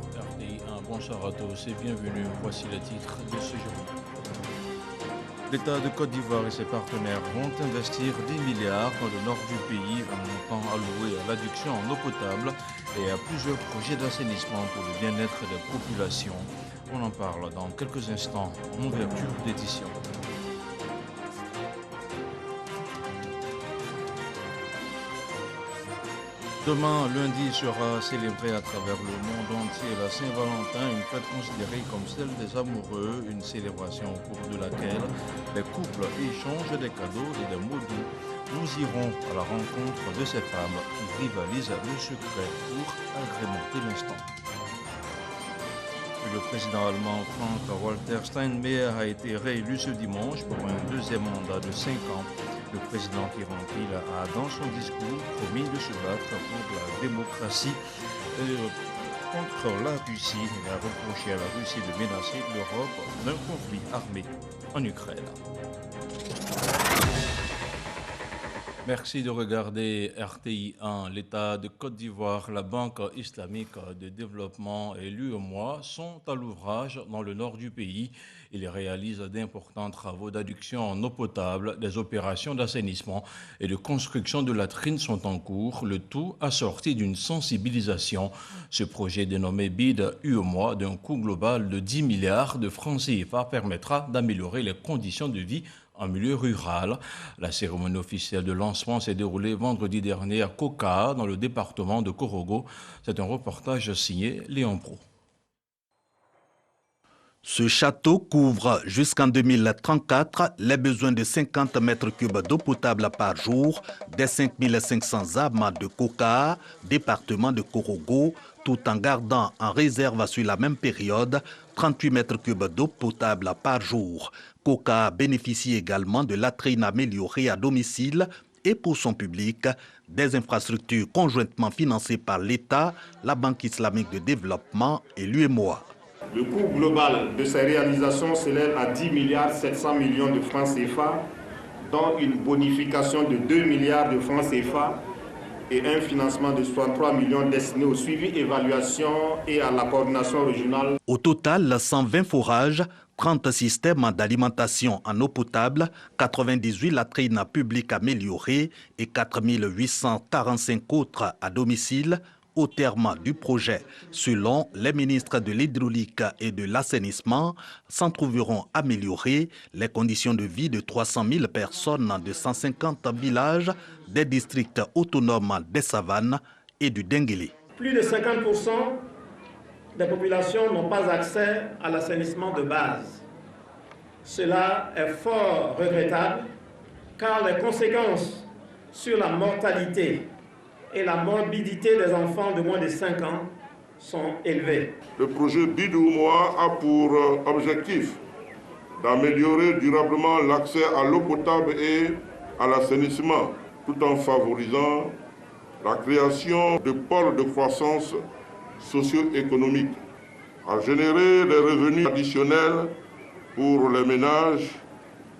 sur RTI1. Bonsoir à tous et bienvenue. Voici le titre de ce journal. L'État de Côte d'Ivoire et ses partenaires vont investir 10 milliards dans le nord du pays, un montant alloué à l'adduction en eau potable et à plusieurs projets d'assainissement pour le bien-être des populations. On en parle dans quelques instants en ouverture d'édition. Demain, lundi, sera célébrée à travers le monde entier la Saint-Valentin, une fête considérée comme celle des amoureux, une célébration au cours de laquelle les couples échangent des cadeaux et des mots doux. Nous irons à la rencontre de ces femmes qui rivalisent le secret pour agrémenter l'instant. Le président allemand Frank-Walter Steinmeier a été réélu ce dimanche pour un deuxième mandat de 5 ans. Le président qui remplit a, dans son discours, promis de se battre pour la démocratie contre la Russie. Il a reproché à la Russie de menacer l'Europe d'un conflit armé en Ukraine. Merci de regarder RTI1. L'État de Côte d'Ivoire, la Banque islamique de développement et l'UEMOA sont à l'ouvrage dans le nord du pays. Ils réalisent d'importants travaux d'adduction en eau potable, des opérations d'assainissement et de construction de latrines sont en cours, le tout assorti d'une sensibilisation. Ce projet dénommé BID UEMOA d'un coût global de 10 milliards de francs CFA permettra d'améliorer les conditions de vie en milieu rural. La cérémonie officielle de lancement s'est déroulée vendredi dernier à Koka, dans le département de Korogo. C'est un reportage signé Léon Pro. Ce château couvre jusqu'en 2034 les besoins de 50 mètres cubes d'eau potable par jour des 5500 âmes de Koka, département de Korogo, tout en gardant en réserve sur la même période 38 mètres cubes d'eau potable par jour. Koka bénéficie également de latrines améliorées à domicile et pour son public, des infrastructures conjointement financées par l'État, la Banque islamique de développement et l'UEMOA. Le coût global de ces réalisations s'élève à 10 milliards 700 millions de francs CFA, dont une bonification de 2 milliards de francs CFA et un financement de 63 millions destinés au suivi, évaluation et à la coordination régionale. Au total, 120 forages, 30 systèmes d'alimentation en eau potable, 98 latrines publiques améliorées et 4845 autres à domicile au terme du projet. Selon les ministres de l'hydraulique et de l'assainissement, s'en trouveront améliorées les conditions de vie de 300 000 personnes de 150 villages des districts autonomes des Savanes et du Denguélé. Plus de 50% des populations n'ont pas accès à l'assainissement de base. Cela est fort regrettable car les conséquences sur la mortalité et la morbidité des enfants de moins de 5 ans sont élevées. Le projet BID UEMOA a pour objectif d'améliorer durablement l'accès à l'eau potable et à l'assainissement, tout en favorisant la création de pôles de croissance socio-économique, à générer des revenus additionnels pour les ménages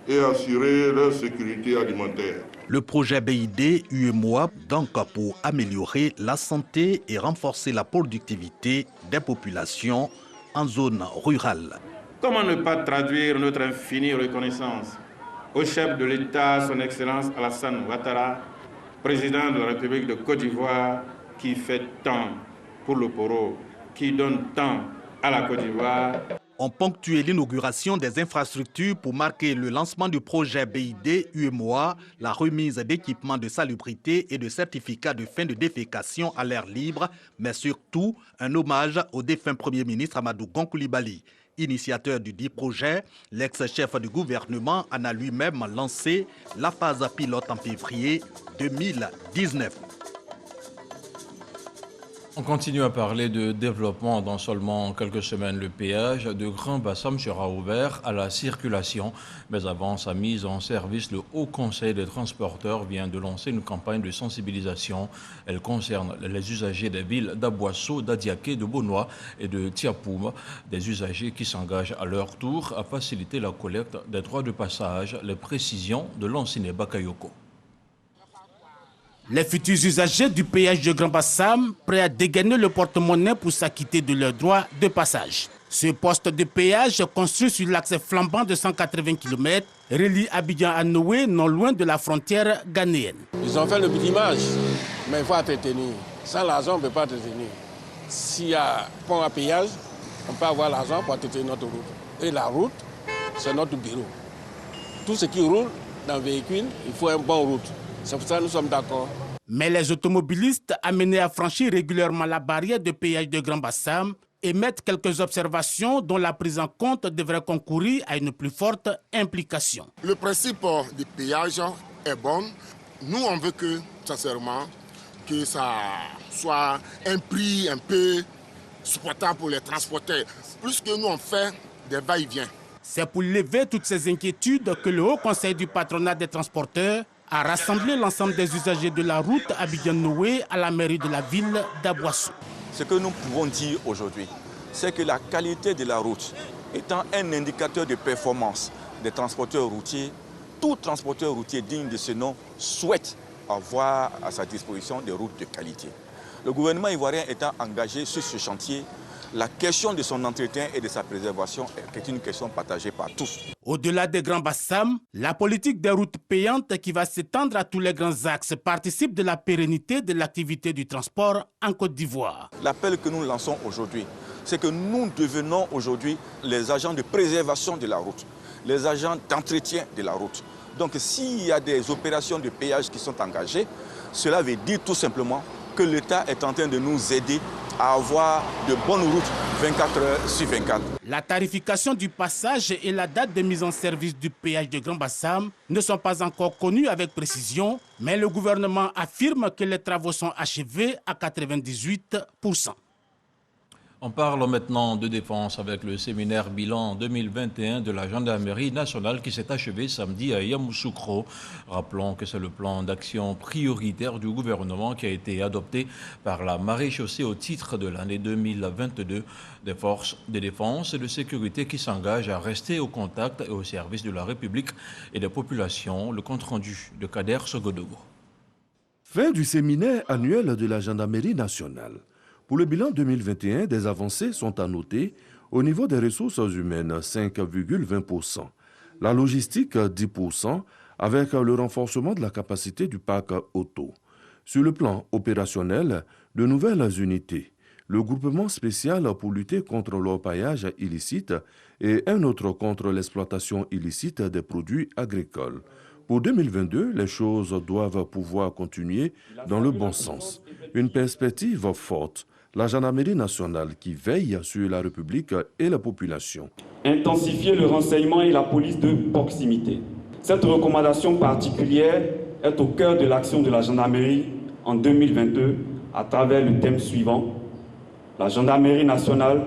et assurer leur sécurité alimentaire. Le projet BID UEMOA, donc pour améliorer la santé et renforcer la productivité des populations en zone rurale. Comment ne pas traduire notre infinie reconnaissance au chef de l'État, son Excellence Alassane Ouattara, président de la République de Côte d'Ivoire, qui fait tant pour le Poro, qui donne tant à la Côte d'Ivoire. On ponctué l'inauguration des infrastructures pour marquer le lancement du projet BID UEMOA, la remise d'équipements de salubrité et de certificats de fin de défécation à l'air libre, mais surtout un hommage au défunt Premier ministre Amadou Gon Coulibaly. Initiateur du dit projet, l'ex-chef du gouvernement en a lui-même lancé la phase pilote en février 2019. On continue à parler de développement. Dans seulement quelques semaines, le péage de Grand Bassam sera ouvert à la circulation. Mais avant sa mise en service, le Haut Conseil des transporteurs vient de lancer une campagne de sensibilisation. Elle concerne les usagers des villes d'Aboisseau, d'Adiaké, de Bonois et de Tiapoum. Des usagers qui s'engagent à leur tour à faciliter la collecte des droits de passage. Les précisions de Lanciné Bakayoko. Les futurs usagers du péage de Grand Bassam, prêts à dégainer le porte-monnaie pour s'acquitter de leurs droits de passage. Ce poste de péage, construit sur l'axe flambant de 180 km, relie Abidjan à Noé, non loin de la frontière ghanéenne. Ils ont fait le bidimage, mais il faut entretenir. Sans l'argent, on ne peut pas entretenir. S'il y a pont à péage, on peut avoir l'argent pour entretenir notre route. Et la route, c'est notre bureau. Tout ce qui roule dans le véhicule, il faut une bonne route. C'est pour ça que nous sommes d'accord. Mais les automobilistes amenés à franchir régulièrement la barrière de péage de Grand Bassam émettent quelques observations dont la prise en compte devrait concourir à une plus forte implication. Le principe du péage est bon. Nous, on veut que, sincèrement, que ça soit un prix un peu supportable pour les transporteurs. Plus que nous, on fait des va-et-vient. C'est pour lever toutes ces inquiétudes que le Haut Conseil du patronat des transporteurs a rassemblé l'ensemble des usagers de la route Abidjan-Noé à la mairie de la ville d'Aboissou. Ce que nous pouvons dire aujourd'hui, c'est que la qualité de la route étant un indicateur de performance des transporteurs routiers, tout transporteur routier digne de ce nom souhaite avoir à sa disposition des routes de qualité. Le gouvernement ivoirien étant engagé sur ce chantier, la question de son entretien et de sa préservation est une question partagée par tous. Au-delà des Grands Bassam, la politique des routes payantes qui va s'étendre à tous les grands axes participe de la pérennité de l'activité du transport en Côte d'Ivoire. L'appel que nous lançons aujourd'hui, c'est que nous devenons aujourd'hui les agents de préservation de la route, les agents d'entretien de la route. Donc s'il y a des opérations de péage qui sont engagées, cela veut dire tout simplement que l'État est en train de nous aider à avoir de bonnes routes 24 heures sur 24. La tarification du passage et la date de mise en service du péage de Grand Bassam ne sont pas encore connues avec précision, mais le gouvernement affirme que les travaux sont achevés à 98%. On parle maintenant de défense avec le séminaire bilan 2021 de la gendarmerie nationale qui s'est achevé samedi à Yamoussoukro. Rappelons que c'est le plan d'action prioritaire du gouvernement qui a été adopté par la maréchaussée au titre de l'année 2022 des forces de défense et de sécurité qui s'engagent à rester au contact et au service de la République et des populations. Le compte-rendu de Kader Sogodogo. Fin du séminaire annuel de la gendarmerie nationale. Pour le bilan 2021, des avancées sont à noter au niveau des ressources humaines, 5,20%. La logistique, 10%, avec le renforcement de la capacité du parc auto. Sur le plan opérationnel, de nouvelles unités. Le groupement spécial pour lutter contre l'orpaillage illicite et un autre contre l'exploitation illicite des produits agricoles. Pour 2022, les choses doivent pouvoir continuer dans le bon sens. Une perspective forte. La gendarmerie nationale qui veille sur la République et la population. Intensifier le renseignement et la police de proximité. Cette recommandation particulière est au cœur de l'action de la gendarmerie en 2022 à travers le thème suivant. La gendarmerie nationale,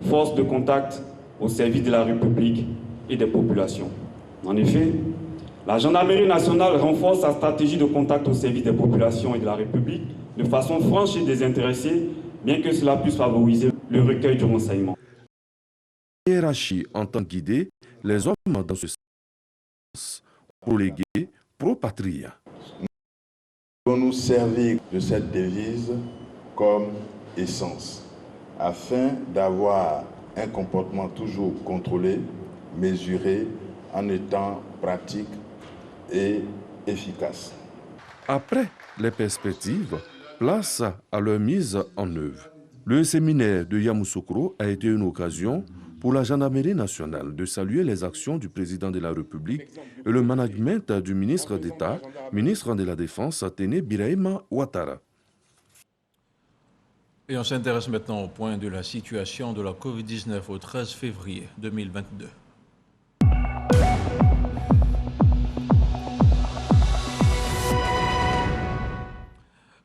force de contact au service de la République et des populations. En effet, la gendarmerie nationale renforce sa stratégie de contact au service des populations et de la République de façon franche et désintéressée, bien que cela puisse favoriser le recueil du renseignement. La hiérarchie entend guider les hommes dans ce sens, pro-légué, pro-patria. Nous devons nous servir de cette devise comme essence, afin d'avoir un comportement toujours contrôlé, mesuré, en étant pratique et efficace. Après les perspectives, place à leur mise en œuvre. Le séminaire de Yamoussoukro a été une occasion pour la gendarmerie nationale de saluer les actions du président de la République et le management du ministre d'État, ministre de la Défense, Téné Birahima Ouattara. Et on s'intéresse maintenant au point de la situation de la Covid-19 au 13 février 2022.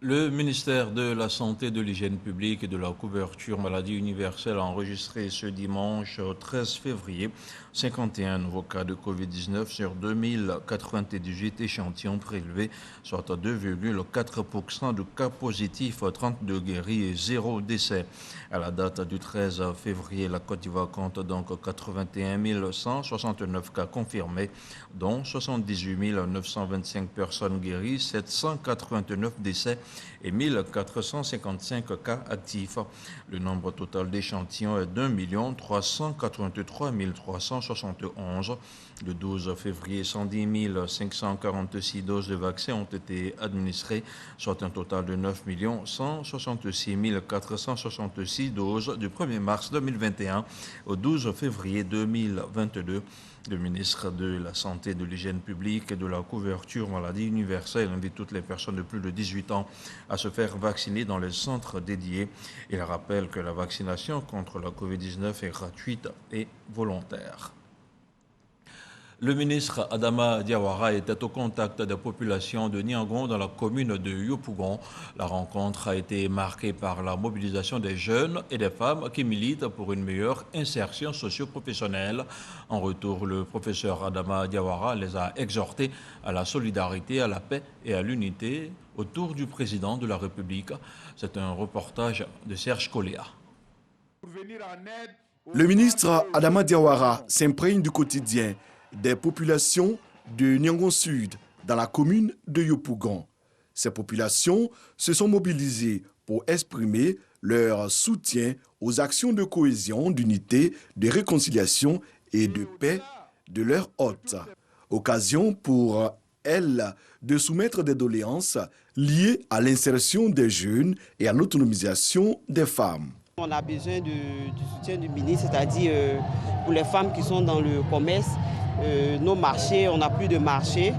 Le ministère de la Santé, de l'Hygiène publique et de la couverture maladie universelle a enregistré ce dimanche 13 février 51 nouveaux cas de Covid-19 sur 2098 échantillons prélevés, soit 2,4% de cas positifs, 32 guéris et 0 décès. À la date du 13 février, la Côte d'Ivoire compte donc 81 169 cas confirmés, dont 78 925 personnes guéries, 789 décès et 1455 cas actifs. Le nombre total d'échantillons est d'1 383 371. Le 12 février, 110 546 doses de vaccins ont été administrées, soit un total de 9 166 466 doses du 1er mars 2021 au 12 février 2022. Le ministre de la Santé, de l'Hygiène publique et de la couverture maladie universelle invite toutes les personnes de plus de 18 ans à se faire vacciner dans les centres dédiés. Il rappelle que la vaccination contre la Covid-19 est gratuite et volontaire. Le ministre Adama Diawara était au contact des populations de Niangon dans la commune de Yopougon. La rencontre a été marquée par la mobilisation des jeunes et des femmes qui militent pour une meilleure insertion socio-professionnelle. En retour, le professeur Adama Diawara les a exhortés à la solidarité, à la paix et à l'unité autour du président de la République. C'est un reportage de Serge Koléa. Le ministre Adama Diawara s'imprègne du quotidien des populations de Niangon Sud, dans la commune de Yopougon. Ces populations se sont mobilisées pour exprimer leur soutien aux actions de cohésion, d'unité, de réconciliation et de paix de leur hôte. Occasion pour elles de soumettre des doléances liées à l'insertion des jeunes et à l'autonomisation des femmes. On a besoin du soutien du ministre, c'est-à-dire pour les femmes qui sont dans le commerce, nos marchés, on n'a plus de marché.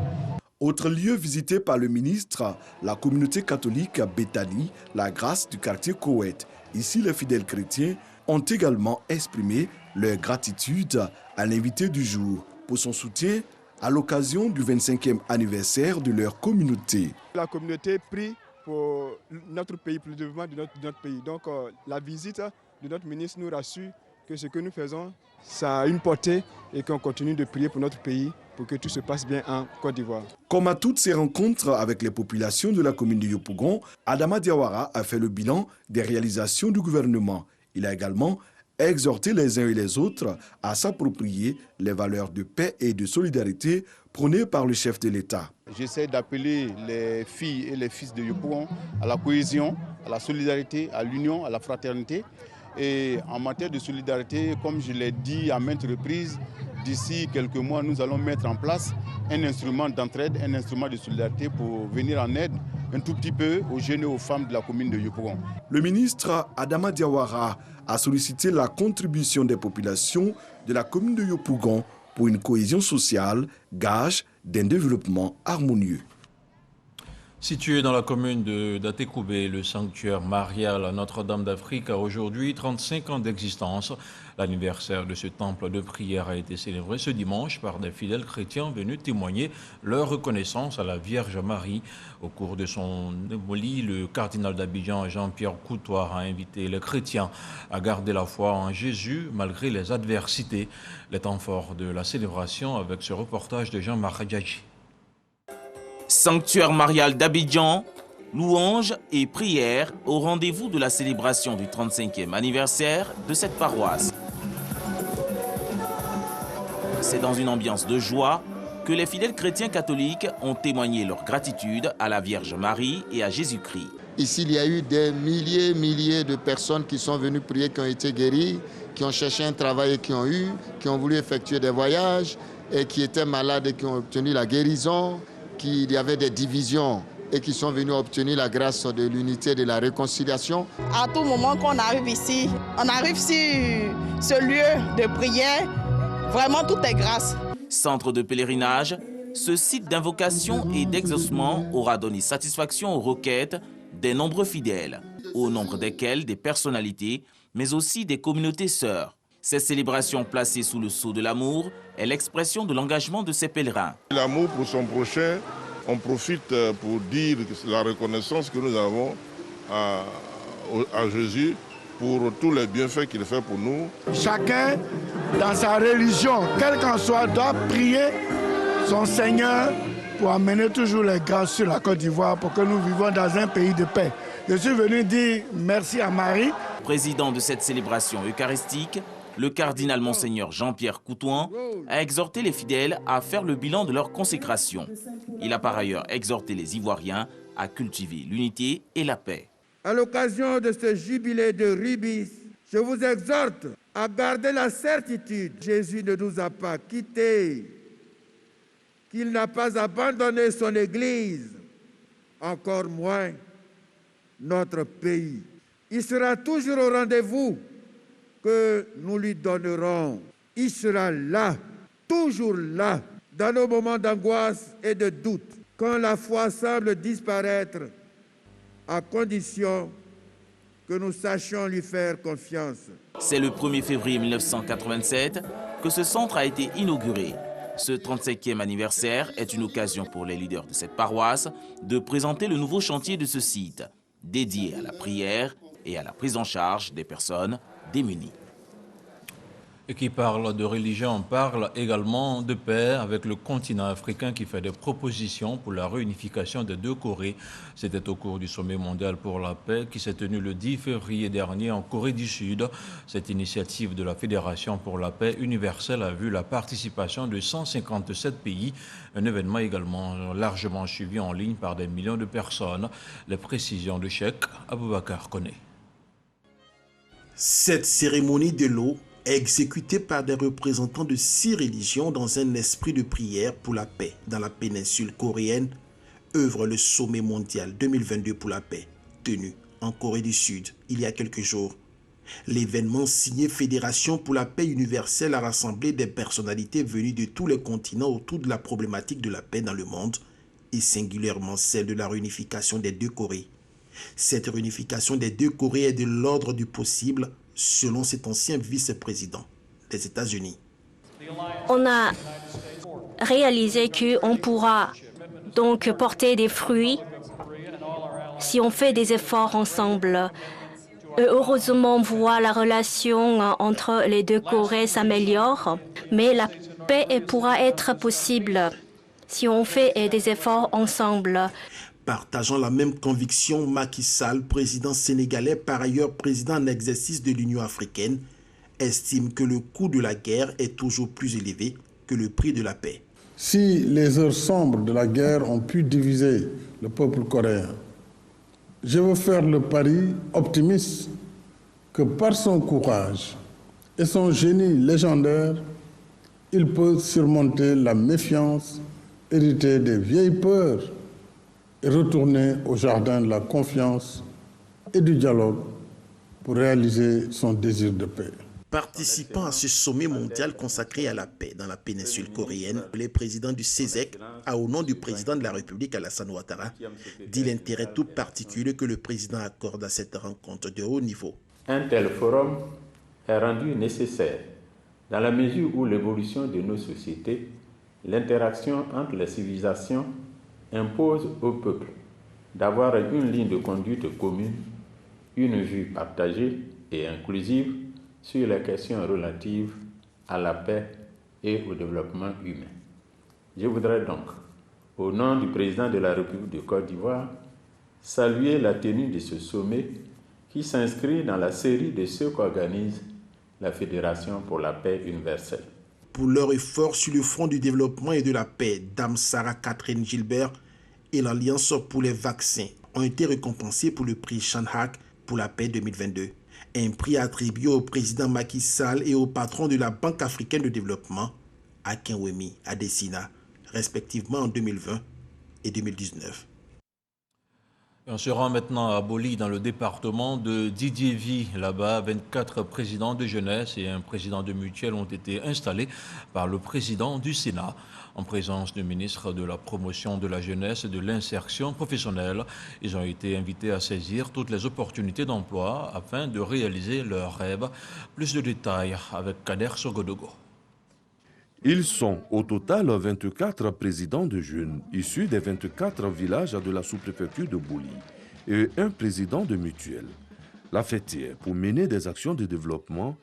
Autre lieu visité par le ministre, la communauté catholique Béthanie, la grâce du quartier Koweït. Ici, les fidèles chrétiens ont également exprimé leur gratitude à l'invité du jour pour son soutien à l'occasion du 25e anniversaire de leur communauté. La communauté prie pour notre pays, pour le développement de notre pays. Donc la visite de notre ministre nous rassure que ce que nous faisons, ça a une portée et qu'on continue de prier pour notre pays pour que tout se passe bien en Côte d'Ivoire. Comme à toutes ces rencontres avec les populations de la commune de Yopougon, Adama Diawara a fait le bilan des réalisations du gouvernement. Il a également exhorté les uns et les autres à s'approprier les valeurs de paix et de solidarité prônées par le chef de l'État. J'essaie d'appeler les filles et les fils de Yopougon à la cohésion, à la solidarité, à l'union, à la fraternité. Et en matière de solidarité, comme je l'ai dit à maintes reprises, d'ici quelques mois, nous allons mettre en place un instrument d'entraide, un instrument de solidarité pour venir en aide un tout petit peu aux jeunes et aux femmes de la commune de Yopougon. Le ministre Adama Diawara a sollicité la contribution des populations de la commune de Yopougon pour une cohésion sociale, gage d'un développement harmonieux. Situé dans la commune de Datekoubé, le sanctuaire marial Notre-Dame d'Afrique a aujourd'hui 35 ans d'existence. L'anniversaire de ce temple de prière a été célébré ce dimanche par des fidèles chrétiens venus témoigner leur reconnaissance à la Vierge Marie. Au cours de son homélie, le cardinal d'Abidjan, Jean-Pierre Coutoir, a invité les chrétiens à garder la foi en Jésus malgré les adversités. Les temps forts de la célébration avec ce reportage de Jean-Marc Djadji. Sanctuaire marial d'Abidjan, louanges et prières au rendez-vous de la célébration du 35e anniversaire de cette paroisse. C'est dans une ambiance de joie que les fidèles chrétiens catholiques ont témoigné leur gratitude à la Vierge Marie et à Jésus-Christ. Ici, il y a eu des milliers de personnes qui sont venues prier, qui ont été guéries, qui ont cherché un travail et qui ont voulu effectuer des voyages et qui étaient malades et qui ont obtenu la guérison. Qu'il y avait des divisions et qui sont venus obtenir la grâce de l'unité et de la réconciliation. À tout moment qu'on arrive ici, on arrive sur ce lieu de prière, vraiment tout est grâce. Centre de pèlerinage, ce site d'invocation et d'exaucement aura donné satisfaction aux requêtes des nombreux fidèles, au nombre desquels des personnalités, mais aussi des communautés sœurs. Cette célébration placée sous le sceau de l'amour est l'expression de l'engagement de ces pèlerins. L'amour pour son prochain on profite pour dire la reconnaissance que nous avons à Jésus pour tous les bienfaits qu'il fait pour nous. Chacun, dans sa religion, quel qu'en soit, doit prier son Seigneur pour amener toujours les grâces sur la Côte d'Ivoire pour que nous vivions dans un pays de paix. Je suis venu dire merci à Marie. Président de cette célébration eucharistique, le cardinal Monseigneur Jean-Pierre Coutouan a exhorté les fidèles à faire le bilan de leur consécration. Il a par ailleurs exhorté les Ivoiriens à cultiver l'unité et la paix. À l'occasion de ce jubilé de Rubis, je vous exhorte à garder la certitude. Jésus ne nous a pas quittés, qu'il n'a pas abandonné son Église, encore moins notre pays. Il sera toujours au rendez-vous que nous lui donnerons. Il sera là, toujours là, dans nos moments d'angoisse et de doute, quand la foi semble disparaître, à condition que nous sachions lui faire confiance. C'est le 1er février 1987 que ce centre a été inauguré. Ce 35e anniversaire est une occasion pour les leaders de cette paroisse de présenter le nouveau chantier de ce site, dédié à la prière et à la prise en charge des personnes démunies. Et qui parle de religion parle également de paix avec le continent africain qui fait des propositions pour la réunification des deux Corées. C'était au cours du sommet mondial pour la paix qui s'est tenu le 10 février dernier en Corée du Sud. Cette initiative de la Fédération pour la paix universelle a vu la participation de 157 pays, un événement également largement suivi en ligne par des millions de personnes. Les précisions de Cheikh Aboubakar Koné. Cette cérémonie de l'eau exécuté par des représentants de 6 religions dans un esprit de prière pour la paix dans la péninsule coréenne, œuvre le sommet mondial 2022 pour la paix, tenu en Corée du Sud il y a quelques jours. L'événement signé Fédération pour la paix universelle a rassemblé des personnalités venues de tous les continents autour de la problématique de la paix dans le monde et singulièrement celle de la réunification des deux Corées. Cette réunification des deux Corées est de l'ordre du possible selon cet ancien vice-président des États-Unis. On a réalisé qu'on pourra donc porter des fruits si on fait des efforts ensemble. Heureusement, on voit la relation entre les deux Corées s'améliore, mais la paix pourra être possible si on fait des efforts ensemble. Partageant la même conviction, Macky Sall, président sénégalais, par ailleurs président en exercice de l'Union africaine, estime que le coût de la guerre est toujours plus élevé que le prix de la paix. Si les heures sombres de la guerre ont pu diviser le peuple coréen, je veux faire le pari optimiste que par son courage et son génie légendaire, il peut surmonter la méfiance héritée des vieilles peurs et retourner au jardin de la confiance et du dialogue pour réaliser son désir de paix. Participant à ce sommet mondial consacré à la paix dans la péninsule coréenne, le président du CESEC a, au nom du président de la République Alassane Ouattara, dit l'intérêt tout particulier que le président accorde à cette rencontre de haut niveau. Un tel forum est rendu nécessaire dans la mesure où l'évolution de nos sociétés, l'interaction entre les civilisations impose au peuple d'avoir une ligne de conduite commune, une vue partagée et inclusive sur les questions relatives à la paix et au développement humain. Je voudrais donc, au nom du président de la République de Côte d'Ivoire, saluer la tenue de ce sommet qui s'inscrit dans la série de ceux qu'organise la Fédération pour la paix universelle. Pour leur effort sur le front du développement et de la paix, Dame Sarah Catherine Gilbert et l'Alliance pour les vaccins ont été récompensés pour le prix Shanhak pour la paix 2022. Un prix attribué au président Macky Sall et au patron de la Banque africaine de développement, Akinwumi Adesina, respectivement en 2020 et 2019. On se rend maintenant à Boli, dans le département de Didiévi. Là-bas, 24 présidents de jeunesse et un président de mutuelle ont été installés par le président du Sénat, en présence du ministre de la Promotion de la jeunesse et de l'insertion professionnelle. Ils ont été invités à saisir toutes les opportunités d'emploi afin de réaliser leurs rêves. Plus de détails avec Kader Sogodogo. Ils sont au total 24 présidents de jeunes issus des 24 villages de la sous-préfecture de Boli et un président de mutuelle. La fêtière pour mener des actions de développement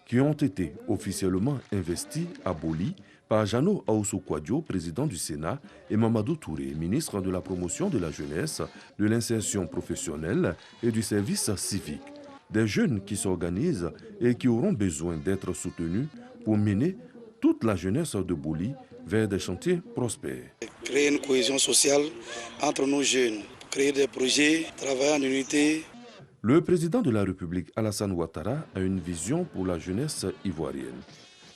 qui ont été officiellement investies à Boli par Jano Aousso-Kouadio, président du Sénat, et Mamadou Touré, ministre de la promotion de la jeunesse, de l'insertion professionnelle et du service civique. Des jeunes qui s'organisent et qui auront besoin d'être soutenus pour mener toute la jeunesse de Boli vers des chantiers prospères. Créer une cohésion sociale entre nos jeunes, créer des projets, travailler en unité. Le président de la République, Alassane Ouattara, a une vision pour la jeunesse ivoirienne.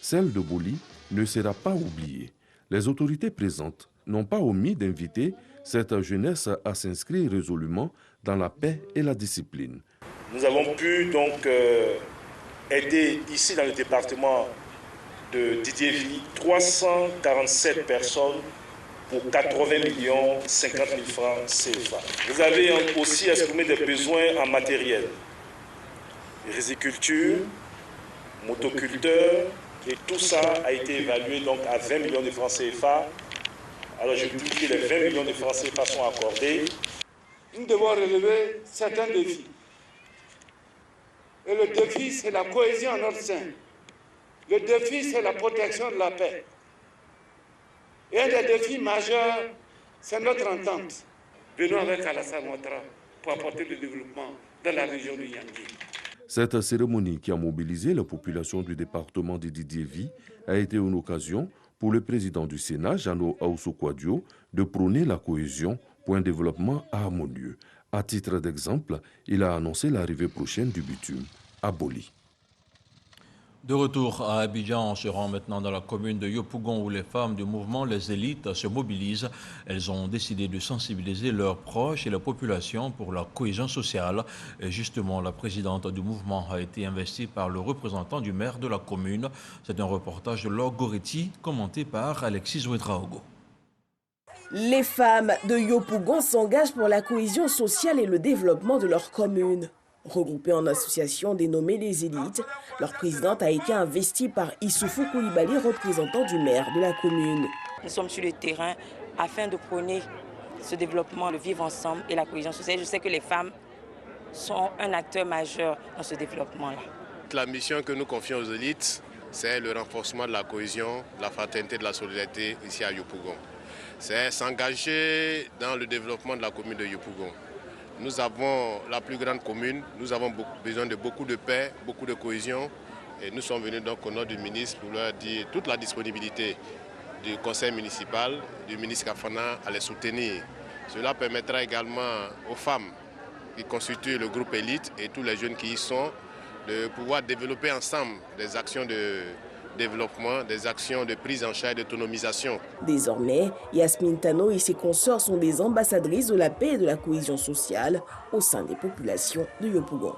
Celle de Boli ne sera pas oubliée. Les autorités présentes n'ont pas omis d'inviter cette jeunesse à s'inscrire résolument dans la paix et la discipline. Nous avons pu donc aider ici dans le département de Didier Vie 347 personnes pour 80 50 000 francs CFA. Vous avez aussi exprimé des besoins en matériel, riziculture, motoculteurs, et tout ça a été évalué donc à 20 millions de francs CFA. Alors je dis que les 20 millions de francs CFA sont accordés. Nous devons relever certains défis. Et le défi, c'est la cohésion en notre sein. Le défi, c'est la protection de la paix. Et un des défis majeurs, c'est notre entente. Venons avec Alassane Ouattara pour apporter le développement dans la région du Yangui. Cette cérémonie qui a mobilisé la population du département de Didier-Vie a été une occasion pour le président du Sénat, Jano Aousso-Kouadio, de prôner la cohésion pour un développement harmonieux. À titre d'exemple, il a annoncé l'arrivée prochaine du bitume à Boli. De retour à Abidjan, on se rend maintenant dans la commune de Yopougon où les femmes du mouvement Les Élites se mobilisent. Elles ont décidé de sensibiliser leurs proches et la population pour la cohésion sociale. Et justement, la présidente du mouvement a été investie par le représentant du maire de la commune. C'est un reportage de Laure Goretti, commenté par Alexis Ouedraogo. Les femmes de Yopougon s'engagent pour la cohésion sociale et le développement de leur commune. Regroupées en association dénommée Les Élites, leur présidente a été investie par Issoufou Koulibaly, représentant du maire de la commune. Nous sommes sur le terrain afin de prôner ce développement, le vivre ensemble et la cohésion sociale. Je sais que les femmes sont un acteur majeur dans ce développement-là. La mission que nous confions aux élites, c'est le renforcement de la cohésion, de la fraternité, de la solidarité ici à Yopougon. C'est s'engager dans le développement de la commune de Yopougon. Nous avons la plus grande commune, nous avons besoin de beaucoup de paix, beaucoup de cohésion. Et nous sommes venus donc au nom du ministre pour leur dire toute la disponibilité du conseil municipal, du ministre Kafana à les soutenir. Cela permettra également aux femmes qui constituent le groupe élite et tous les jeunes qui y sont de pouvoir développer ensemble des actions de développement, des actions de prise en charge, d'autonomisation. Désormais, Yasmine Tano et ses consorts sont des ambassadrices de la paix et de la cohésion sociale au sein des populations de Yopougon.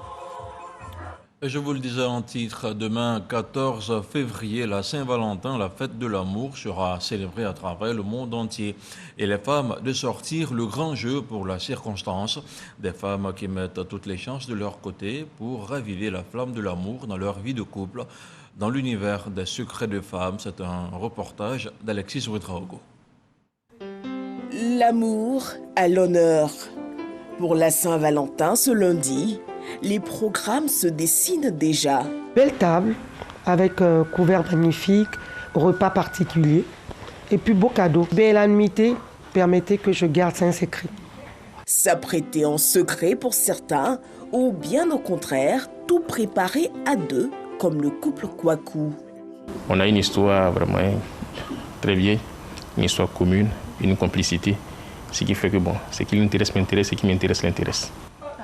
Je vous le disais en titre, demain 14 février, la Saint-Valentin, la fête de l'amour, sera célébrée à travers le monde entier. Et les femmes de sortir le grand jeu pour la circonstance. Des femmes qui mettent toutes les chances de leur côté pour raviver la flamme de l'amour dans leur vie de couple. Dans l'univers des secrets de femmes, c'est un reportage d'Alexis Ouedraogo. L'amour à l'honneur. Pour la Saint-Valentin, ce lundi, les programmes se dessinent déjà. Belle table avec un couvert magnifique, repas particulier et puis beau cadeau. Belle amitié, permettez que je garde ça un secret. S'apprêter en secret pour certains ou bien au contraire, tout préparer à deux comme le couple Kouakou. On a une histoire vraiment très vieille, une histoire commune, une complicité. Ce qui fait que bon, ce qui l'intéresse m'intéresse, ce qui m'intéresse l'intéresse.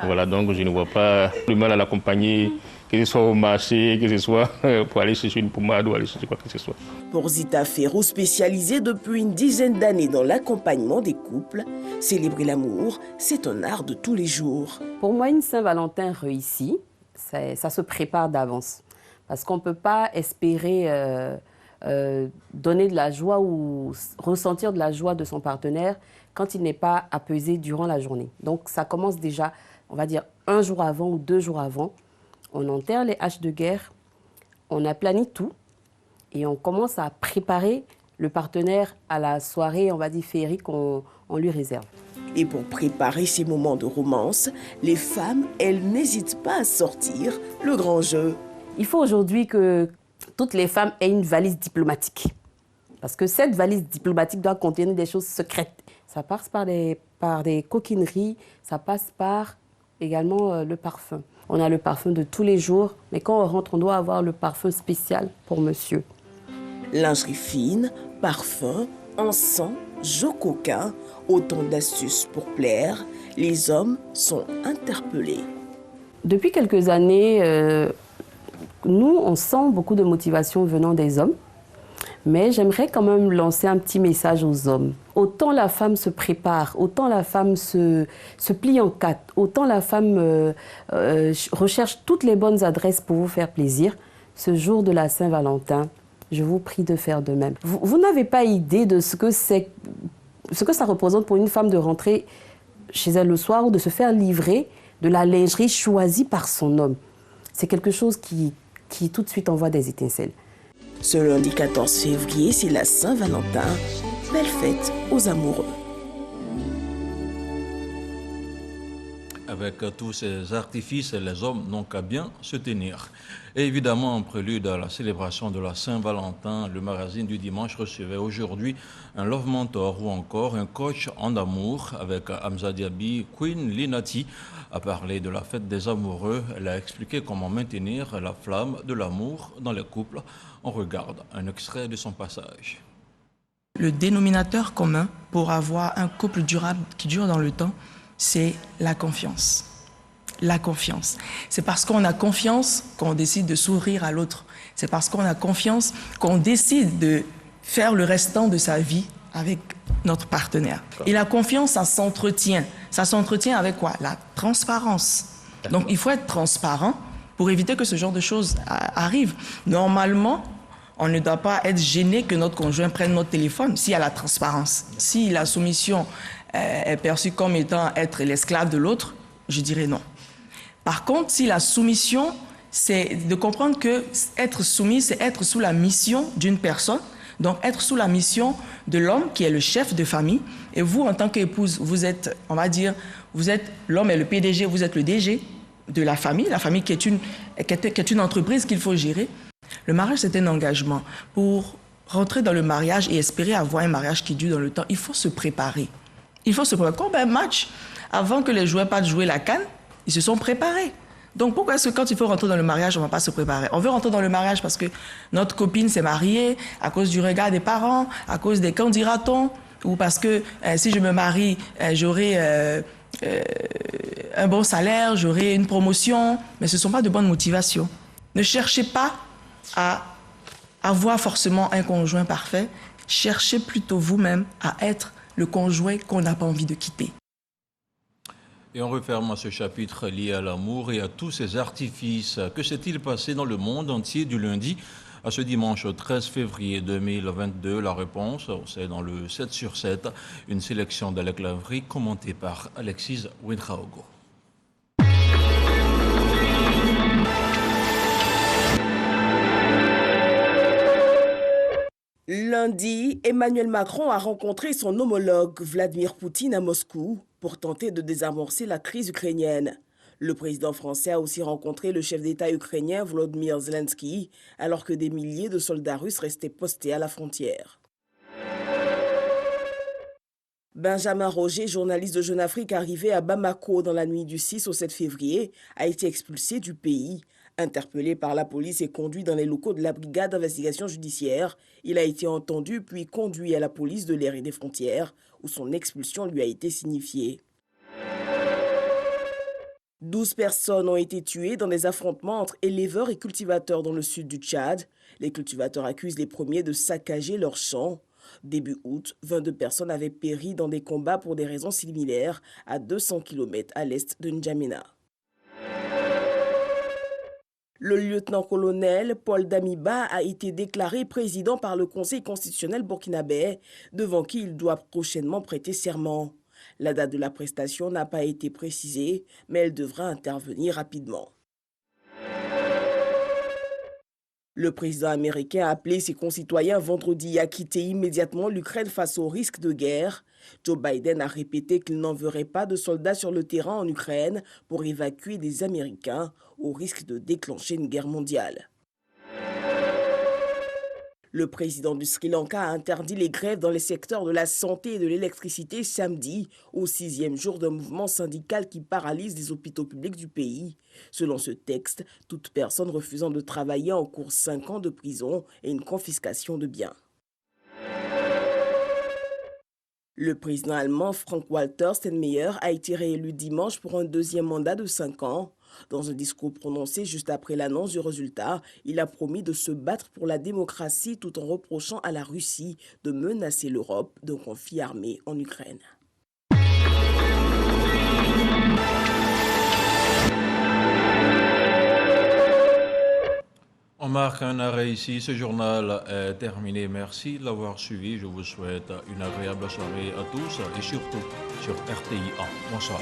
Voilà, donc je ne vois pas le mal à l'accompagner, que ce soit au marché, que ce soit pour aller chercher une pommade ou aller chercher quoi que ce soit. Pour Zita Ferro, spécialisée depuis une dizaine d'années dans l'accompagnement des couples, célébrer l'amour, c'est un art de tous les jours. Pour moi, une Saint-Valentin réussie, ça se prépare d'avance. Parce qu'on ne peut pas espérer donner de la joie ou ressentir de la joie de son partenaire quand il n'est pas apaisé durant la journée. Donc ça commence déjà, on va dire, 1 jour avant ou 2 jours avant. On enterre les haches de guerre, on aplanie tout Et on commence à préparer le partenaire à la soirée, on va dire, féerique qu'on lui réserve. Et pour préparer ces moments de romance, les femmes, elles n'hésitent pas à sortir le grand jeu. Il faut aujourd'hui que toutes les femmes aient une valise diplomatique. Parce que cette valise diplomatique doit contenir des choses secrètes. Ça passe par des coquineries, ça passe par également le parfum. On a le parfum de tous les jours, mais quand on rentre, on doit avoir le parfum spécial pour monsieur. Lingerie fine, parfum, encens, jeux coquins, autant d'astuces pour plaire. Les hommes sont interpellés. Depuis quelques années, nous, on sent beaucoup de motivation venant des hommes. Mais j'aimerais quand même lancer un petit message aux hommes. Autant la femme se prépare, autant la femme se plie en quatre, autant la femme recherche toutes les bonnes adresses pour vous faire plaisir. Ce jour de la Saint-Valentin, je vous prie de faire de même. Vous n'avez pas idée de ce que ça représente pour une femme de rentrer chez elle le soir ou de se faire livrer de la lingerie choisie par son homme. C'est quelque chose qui tout de suite envoie des étincelles. Ce lundi 14 février, c'est la Saint-Valentin. Belle fête aux amoureux. Avec tous ces artifices, les hommes n'ont qu'à bien se tenir. Et évidemment, en prélude à la célébration de la Saint-Valentin, le magazine du dimanche recevait aujourd'hui un love mentor ou encore un coach en amour avec Hamza Diaby. Queen Linati a parlé de la fête des amoureux. Elle a expliqué comment maintenir la flamme de l'amour dans les couples. On regarde un extrait de son passage. Le dénominateur commun pour avoir un couple durable qui dure dans le temps, c'est la confiance. La confiance. C'est parce qu'on a confiance qu'on décide de s'ouvrir à l'autre. C'est parce qu'on a confiance qu'on décide de faire le restant de sa vie avec notre partenaire. Et la confiance, ça s'entretient. Ça s'entretient avec quoi? La transparence. Donc il faut être transparent pour éviter que ce genre de choses arrivent. Normalement, on ne doit pas être gêné que notre conjoint prenne notre téléphone s'il y a la transparence. Si la soumission est perçue comme étant être l'esclave de l'autre, je dirais non. Par contre, si la soumission, c'est de comprendre que être soumis, c'est être sous la mission d'une personne, donc être sous la mission de l'homme qui est le chef de famille, et vous, en tant qu'épouse, vous êtes, on va dire, vous êtes, l'homme est le PDG, vous êtes le DG de la famille qui est une entreprise qu'il faut gérer. Le mariage, c'est un engagement. Pour rentrer dans le mariage et espérer avoir un mariage qui dure dans le temps, il faut se préparer. Il faut se préparer. Comme un match, avant que les joueurs partent jouer la CAN, ils se sont préparés. Donc pourquoi est-ce que quand il faut rentrer dans le mariage, on ne va pas se préparer? On veut rentrer dans le mariage parce que notre copine s'est mariée, à cause du regard des parents, à cause des qu'en dira-t-on, ou parce que si je me marie, j'aurai un bon salaire, j'aurai une promotion, mais ce ne sont pas de bonnes motivations. Ne cherchez pas à avoir forcément un conjoint parfait, cherchez plutôt vous-même à être le conjoint qu'on n'a pas envie de quitter. Et on referme ce chapitre lié à l'amour et à tous ces artifices. Que s'est-il passé dans le monde entier du lundi à ce dimanche 13 février 2022? La réponse, c'est dans le 7 sur 7, une sélection d'Alec Lavry commentée par Alexis Wintraogo. Lundi, Emmanuel Macron a rencontré son homologue Vladimir Poutine à Moscou pour tenter de désamorcer la crise ukrainienne. Le président français a aussi rencontré le chef d'État ukrainien Volodymyr Zelensky, alors que des milliers de soldats russes restaient postés à la frontière. Benjamin Roger, journaliste de Jeune Afrique arrivé à Bamako dans la nuit du 6 au 7 février, a été expulsé du pays. Interpellé par la police et conduit dans les locaux de la brigade d'investigation judiciaire, il a été entendu puis conduit à la police de l'air et des frontières, où son expulsion lui a été signifiée. 12 personnes ont été tuées dans des affrontements entre éleveurs et cultivateurs dans le sud du Tchad. Les cultivateurs accusent les premiers de saccager leurs champs. Début août, 22 personnes avaient péri dans des combats pour des raisons similaires à 200 km à l'est de N'Djamena. Le lieutenant-colonel Paul Damiba a été déclaré président par le Conseil constitutionnel burkinabé, devant qui il doit prochainement prêter serment. La date de la prestation n'a pas été précisée, mais elle devra intervenir rapidement. Le président américain a appelé ses concitoyens vendredi à quitter immédiatement l'Ukraine face au risque de guerre. Joe Biden a répété qu'il n'enverrait pas de soldats sur le terrain en Ukraine pour évacuer des Américains au risque de déclencher une guerre mondiale. Le président du Sri Lanka a interdit les grèves dans les secteurs de la santé et de l'électricité samedi, au 6e jour d'un mouvement syndical qui paralyse les hôpitaux publics du pays. Selon ce texte, toute personne refusant de travailler encourt 5 ans de prison et une confiscation de biens. Le président allemand Frank-Walter Steinmeier a été réélu dimanche pour un deuxième mandat de 5 ans. Dans un discours prononcé juste après l'annonce du résultat, il a promis de se battre pour la démocratie tout en reprochant à la Russie de menacer l'Europe d'un conflit armé en Ukraine. On marque un arrêt ici. Ce journal est terminé. Merci de l'avoir suivi. Je vous souhaite une agréable soirée à tous et surtout sur RTI 1. Bonsoir.